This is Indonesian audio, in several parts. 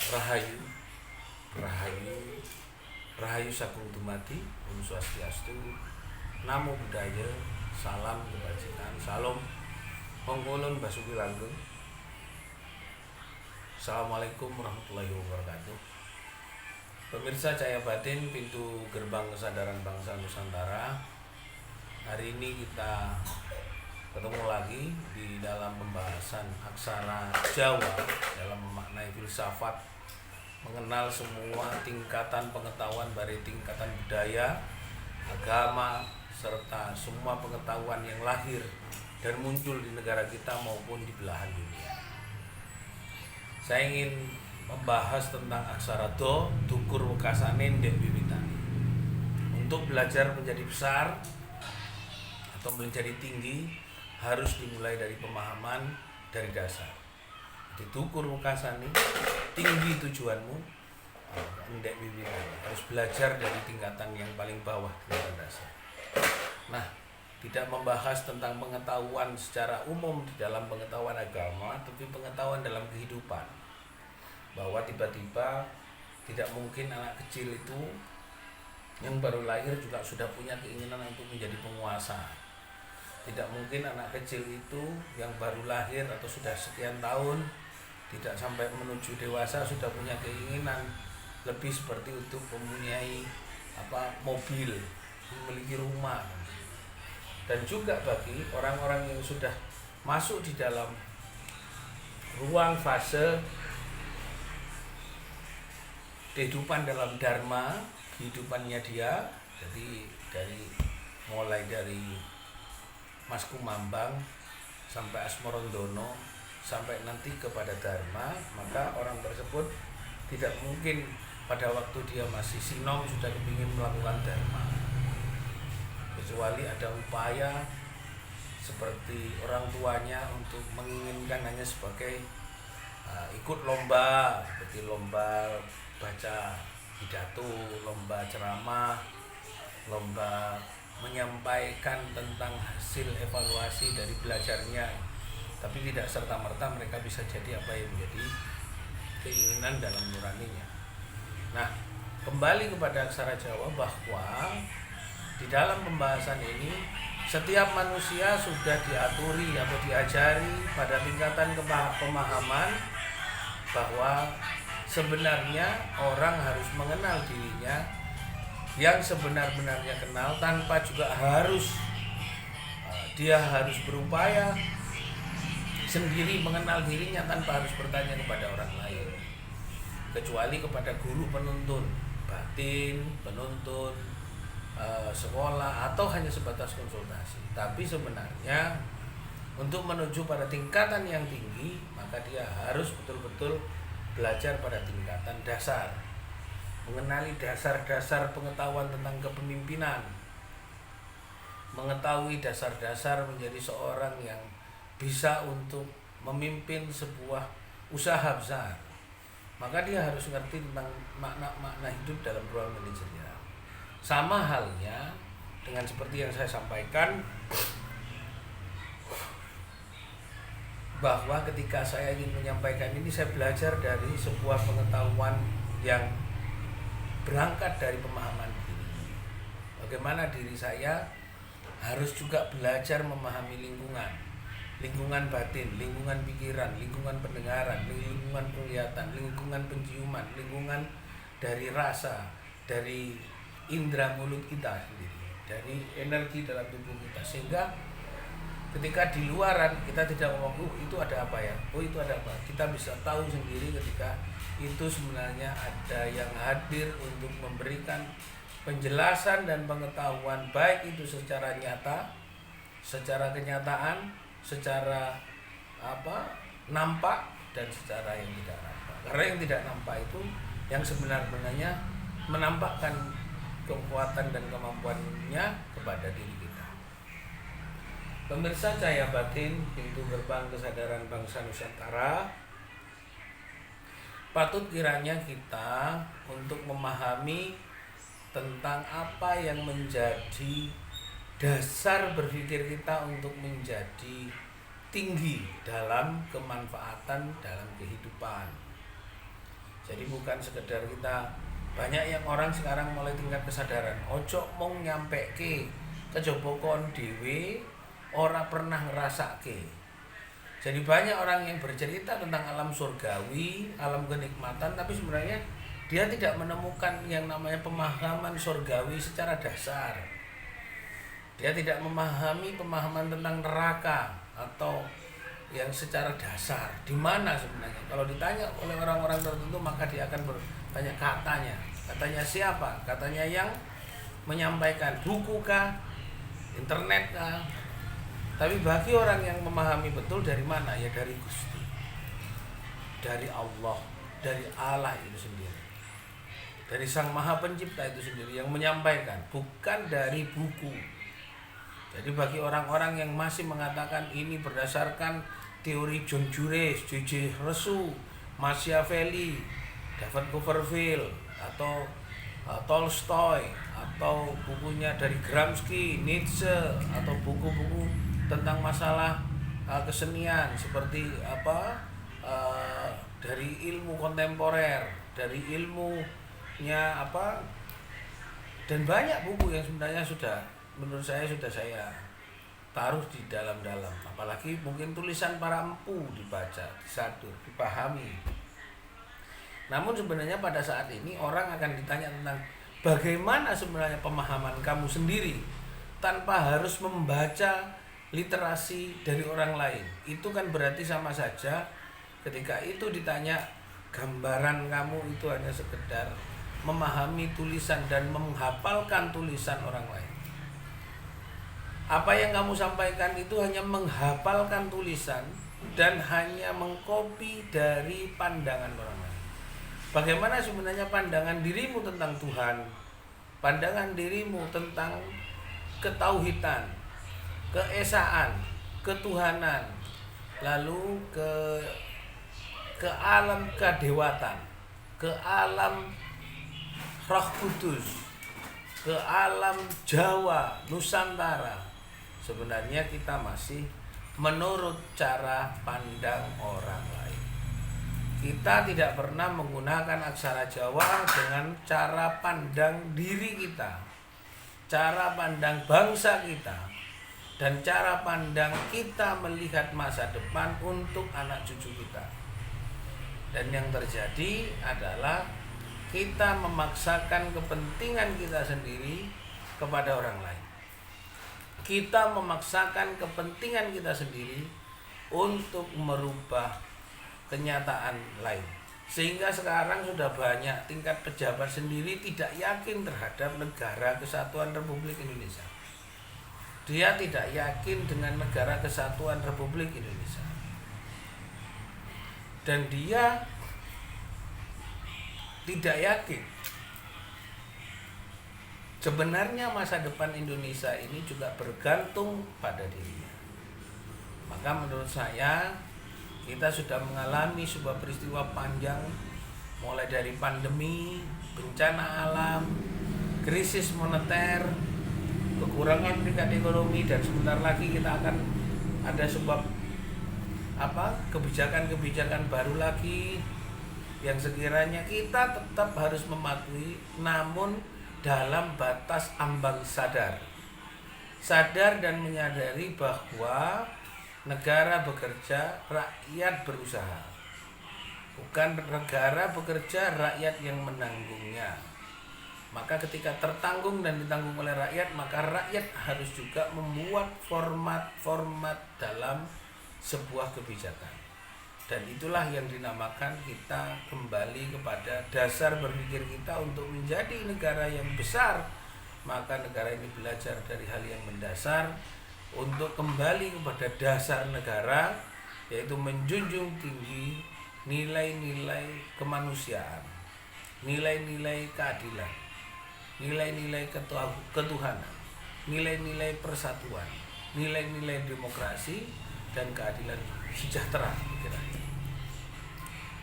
Rahayu, Rahayu, Rahayu Sagung Dumadi, Om Swastiastu, Namo Buddhaya, Salam Kebajikan, Salam Mongkolon Basuki Langgeng. Assalamualaikum warahmatullahi wabarakatuh. Pemirsa Cahaya Batin, pintu gerbang kesadaran bangsa Nusantara. Hari ini kita ketemu lagi di dalam pembahasan aksara Jawa dalam memaknai filsafat, mengenal semua tingkatan pengetahuan dari tingkatan budaya, agama, serta semua pengetahuan yang lahir dan muncul di negara kita maupun di belahan dunia. Saya ingin membahas tentang aksara Do, Dukur Wekasane Ndek Wiwitane. Untuk belajar menjadi besar atau menjadi tinggi harus dimulai dari pemahaman dari dasar. Jadi dukur wekasane, tinggi tujuanmu, ndek wiwitane. Harus belajar dari tingkatan yang paling bawah, tingkatan dasar. Nah, tidak membahas tentang pengetahuan secara umum di dalam pengetahuan agama, tapi pengetahuan dalam kehidupan. Bahwa tiba-tiba tidak mungkin anak kecil itu yang baru lahir juga sudah punya keinginan untuk menjadi penguasa. Tidak mungkin anak kecil itu yang baru lahir atau sudah sekian tahun tidak sampai menuju dewasa sudah punya keinginan lebih seperti untuk mempunyai mobil, memiliki rumah. Dan juga bagi orang-orang yang sudah masuk di dalam ruang fase kehidupan dalam dharma, kehidupannya dia, jadi mulai dari Mas Kumambang sampai Asmorondono sampai nanti kepada Dharma, maka orang tersebut tidak mungkin pada waktu dia masih sinom sudah kepingin melakukan Dharma, kecuali ada upaya seperti orang tuanya untuk menginginkan hanya sebagai ikut lomba, seperti lomba baca pidato, lomba ceramah, lomba menyampaikan tentang hasil evaluasi dari belajarnya, tapi tidak serta-merta mereka bisa jadi apa yang menjadi keinginan dalam nuraninya. Nah, kembali kepada aksara Jawa, bahwa di dalam pembahasan ini setiap manusia sudah diaturi atau diajari pada tingkatan pemahaman bahwa sebenarnya orang harus mengenal dirinya yang sebenar-benarnya kenal, tanpa juga dia harus berupaya sendiri mengenal dirinya tanpa harus bertanya kepada orang lain, kecuali kepada guru penuntun batin, penuntun sekolah, atau hanya sebatas konsultasi. Tapi sebenarnya untuk menuju pada tingkatan yang tinggi, maka dia harus betul-betul belajar pada tingkatan dasar, mengenali dasar-dasar pengetahuan tentang kepemimpinan, mengetahui dasar-dasar menjadi seorang yang bisa untuk memimpin sebuah usaha besar. Maka dia harus ngerti tentang makna-makna hidup dalam ruang manajerial. Sama halnya dengan seperti yang saya sampaikan, bahwa ketika saya ingin menyampaikan ini, saya belajar dari sebuah pengetahuan yang berangkat dari pemahaman diri. Bagaimana diri saya harus juga belajar memahami lingkungan batin, lingkungan pikiran, lingkungan pendengaran, lingkungan penglihatan, lingkungan penciuman, lingkungan dari rasa, dari indera mulut kita sendiri, dari energi dalam tubuh kita, sehingga ketika di luaran kita tidak ngomong itu ada apa ya, itu ada apa, kita bisa tahu sendiri ketika itu sebenarnya ada yang hadir untuk memberikan penjelasan dan pengetahuan, baik itu secara nyata, secara kenyataan, secara nampak, dan secara yang tidak nampak. Karena yang tidak nampak itu yang sebenarnya menampakkan kekuatan dan kemampuannya kepada diri kita. Pemirsa Cahaya Batin, pintu gerbang kesadaran bangsa Nusantara, patut kiranya kita untuk memahami tentang apa yang menjadi dasar berpikir kita untuk menjadi tinggi dalam kemanfaatan dalam kehidupan. Jadi bukan sekedar kita, banyak yang orang sekarang mulai tingkat kesadaran ojo mong nyampe ke kejaba kon dhewe ora pernah ngerasake. Jadi banyak orang yang bercerita tentang alam surgawi, alam kenikmatan, tapi sebenarnya dia tidak menemukan yang namanya pemahaman surgawi secara dasar. Dia tidak memahami pemahaman tentang neraka atau yang secara dasar. Di mana sebenarnya? Kalau ditanya oleh orang-orang tertentu maka dia akan bertanya katanya. Katanya siapa? Katanya yang menyampaikan, buku kah? Internet kah? Tapi bagi orang yang memahami betul dari mana? Ya dari Gusti. Dari Allah, dari Allah itu sendiri. Dari Sang Maha Pencipta itu sendiri yang menyampaikan, bukan dari buku. Jadi bagi orang-orang yang masih mengatakan ini berdasarkan teori John Juarez, J.J. Rousseau, Machiavelli, David Copperfield, atau Tolstoy, atau bukunya dari Gramsci, Nietzsche, atau buku-buku tentang masalah kesenian seperti dari ilmu kontemporer, dari ilmunya dan banyak buku yang sebenarnya sudah menurut saya saya taruh di dalam-dalam, apalagi mungkin tulisan para empu dibaca, disadur, dipahami. Namun sebenarnya pada saat ini orang akan ditanya tentang bagaimana sebenarnya pemahaman kamu sendiri tanpa harus membaca literasi dari orang lain. Itu kan berarti sama saja ketika itu ditanya gambaran kamu itu hanya sekedar memahami tulisan dan menghafalkan tulisan orang lain. Apa yang kamu sampaikan itu hanya menghafalkan tulisan dan hanya mengkopi dari pandangan orang lain. Bagaimana sebenarnya pandangan dirimu tentang Tuhan, pandangan dirimu tentang ketauhidan, keesaan, ketuhanan, lalu ke alam kedewatan, ke alam Roh Kudus, ke alam Jawa, Nusantara. Sebenarnya kita masih menurut cara pandang orang lain. Kita tidak pernah menggunakan aksara Jawa dengan cara pandang diri kita, cara pandang bangsa kita, dan cara pandang kita melihat masa depan untuk anak cucu kita. Dan yang terjadi adalah kita memaksakan kepentingan kita sendiri kepada orang lain. Kita memaksakan kepentingan kita sendiri untuk merubah kenyataan lain. Sehingga sekarang sudah banyak tingkat pejabat sendiri tidak yakin terhadap Negara Kesatuan Republik Indonesia. Dia tidak yakin dengan Negara Kesatuan Republik Indonesia. Dan dia tidak yakin sebenarnya masa depan Indonesia ini juga bergantung pada dirinya. Maka menurut saya kita sudah mengalami sebuah peristiwa panjang, mulai dari pandemi, bencana alam, krisis moneter, kekurangan tingkat ekonomi, dan sebentar lagi kita akan ada sebuah kebijakan-kebijakan baru lagi yang sekiranya kita tetap harus mematuhi, namun dalam batas ambang sadar dan menyadari bahwa negara bekerja, rakyat berusaha. Bukan negara bekerja, rakyat yang menanggungnya. Maka ketika tertanggung dan ditanggung oleh rakyat, maka rakyat harus juga membuat format-format dalam sebuah kebijakan. Dan itulah yang dinamakan kita kembali kepada dasar berpikir kita untuk menjadi negara yang besar. Maka negara ini belajar dari hal yang mendasar untuk kembali kepada dasar negara, yaitu menjunjung tinggi nilai-nilai kemanusiaan, nilai-nilai keadilan, nilai-nilai ketuhanan, nilai-nilai persatuan, nilai-nilai demokrasi, dan keadilan sejahtera.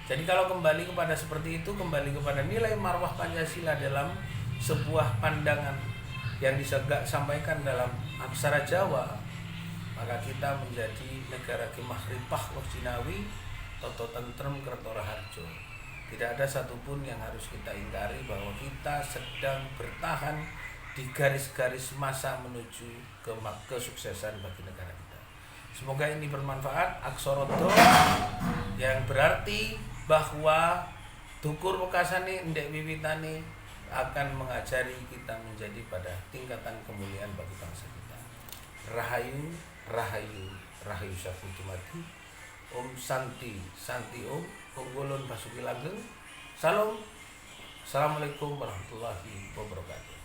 Jadi kalau kembali kepada seperti itu, kembali kepada nilai marwah Pancasila dalam sebuah pandangan yang disampaikan dalam aksara Jawa, maka kita menjadi negara Kemah Ripah Wajinawi Toto Tentrem Kertora Harjo. Kita tidak ada satupun yang harus kita ingkari bahwa kita sedang bertahan di garis-garis masa menuju kesuksesan bagi negara kita. Semoga ini bermanfaat. Aksorodo yang berarti bahwa dukur wekasane ndek wiwitane akan mengajari kita menjadi pada tingkatan kemuliaan bagi bangsa kita. Rahayu, rahayu, rahayu saputumati. Om Santi, Santi Om, Konggolon Basuki Langgeng. Salam. Assalamualaikum warahmatullahi wabarakatuh.